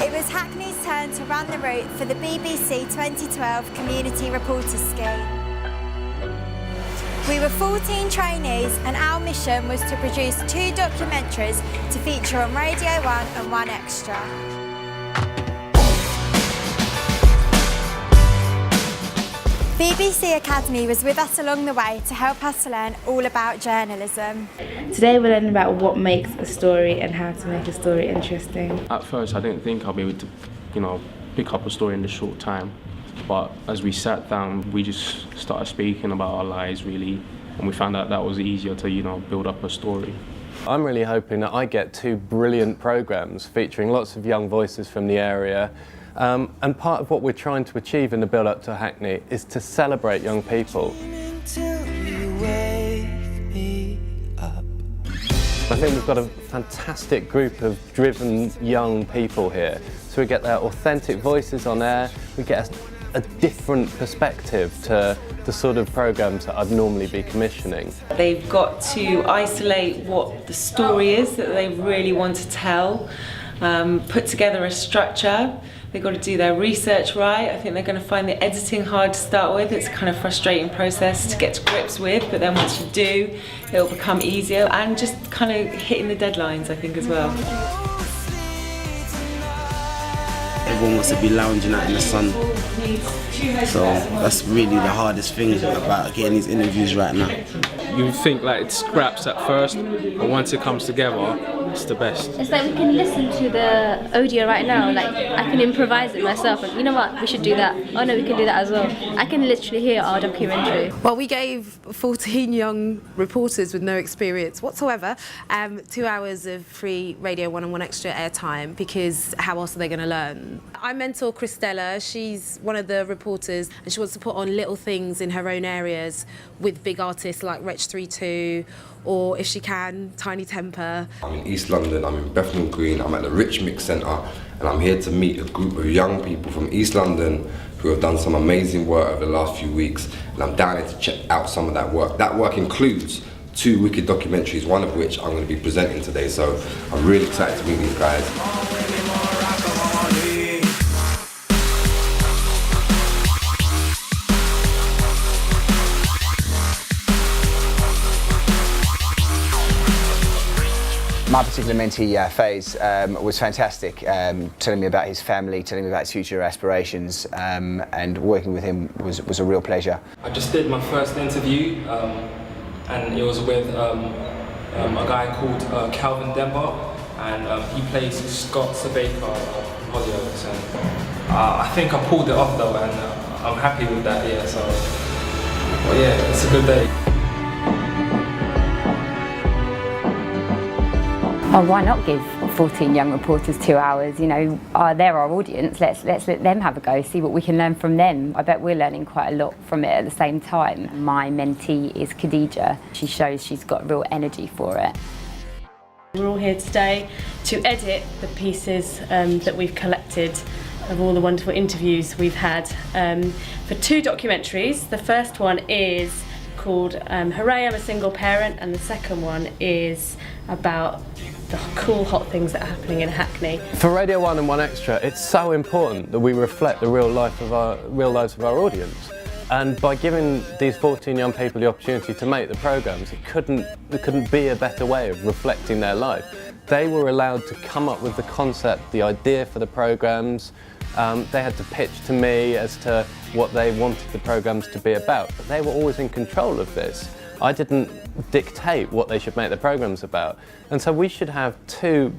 It was Hackney's turn to run the route for the BBC 2012 Community Reporters Scheme. We were 14 trainees and our mission was to produce 2 documentaries to feature on Radio 1 and 1 Extra. BBC Academy was with us along the way to help us learn all about journalism. Today we're learning about what makes a story and how to make a story interesting. At first I didn't think I'd be able to, pick up a story in this short time. But as we sat down, we just started speaking about our lives really, and we found out that was easier to, build up a story. I'm really hoping that I get 2 brilliant programmes featuring lots of young voices from the area. And part of what we're trying to achieve in the build-up to Hackney is to celebrate young people. I think we've got a fantastic group of driven young people here. So we get their authentic voices on air, we get a different perspective to the sort of programmes that I'd normally be commissioning. They've got to isolate what the story is that they really want to tell, put together a structure. They've got to do their research right. I think they're going to find the editing hard to start with. It's a kind of frustrating process to get to grips with, but then once you do, it'll become easier. And just kind of hitting the deadlines, I think, as well. Everyone wants to be lounging out in the sun. So that's really the hardest thing about getting these interviews right now. You think like it's scraps at first, but once it comes together, it's the best. It's like we can listen to the audio right now, like I can improvise it myself, and you know what, we should do that. Oh no, we can do that as well. I can literally hear our documentary. Well, we gave 14 young reporters with no experience whatsoever 2 hours of free Radio 1 and 1 Extra airtime, because how else are they going to learn? I mentor Christella. She's one of the reporters and she wants to put on little things in her own areas with big artists like Wretch 32 or, if she can, Tiny Temper. I'm in East London, I'm in Bethnal Green, I'm at the Rich Mix Centre, and I'm here to meet a group of young people from East London who have done some amazing work over the last few weeks, and I'm down here to check out some of that work. That work includes 2 wicked documentaries, one of which I'm going to be presenting today, so I'm really excited to meet these guys. My particular mentee, Faze, was fantastic, telling me about his family, telling me about his future aspirations, and working with him was a real pleasure. I just did my first interview, and it was with a guy called Calvin Denver, and he plays Scott Sabeka from Hollyoaks, and I think I pulled it off though, and I'm happy with that, yeah, so, well, yeah, it's a good day. Oh, why not give 14 young reporters 2 hours? They're our audience. Let's let them have a go, see what we can learn from them. I bet we're learning quite a lot from it at the same time. My mentee is Khadija. She shows she's got real energy for it. We're all here today to edit the pieces that we've collected of all the wonderful interviews we've had for 2 documentaries. The first one is called Hooray, I'm a Single Parent, and the second one is about the cool hot things that are happening in Hackney. For Radio 1 and 1 Extra, it's so important that we reflect the real lives of our audience. And by giving these 14 young people the opportunity to make the programmes, it couldn't be a better way of reflecting their life. They were allowed to come up with the concept, the idea for the programmes. They had to pitch to me as to what they wanted the programmes to be about, but they were always in control of this. I didn't dictate what they should make the programmes about. And so we should have 2,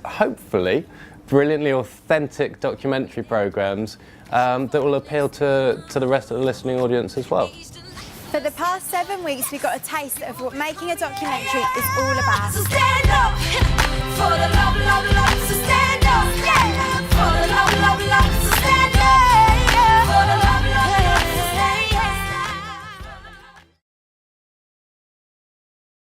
hopefully, brilliantly authentic documentary programmes that will appeal to the rest of the listening audience as well. For the past 7 weeks, we got a taste of what making a documentary is all about. So stand up for the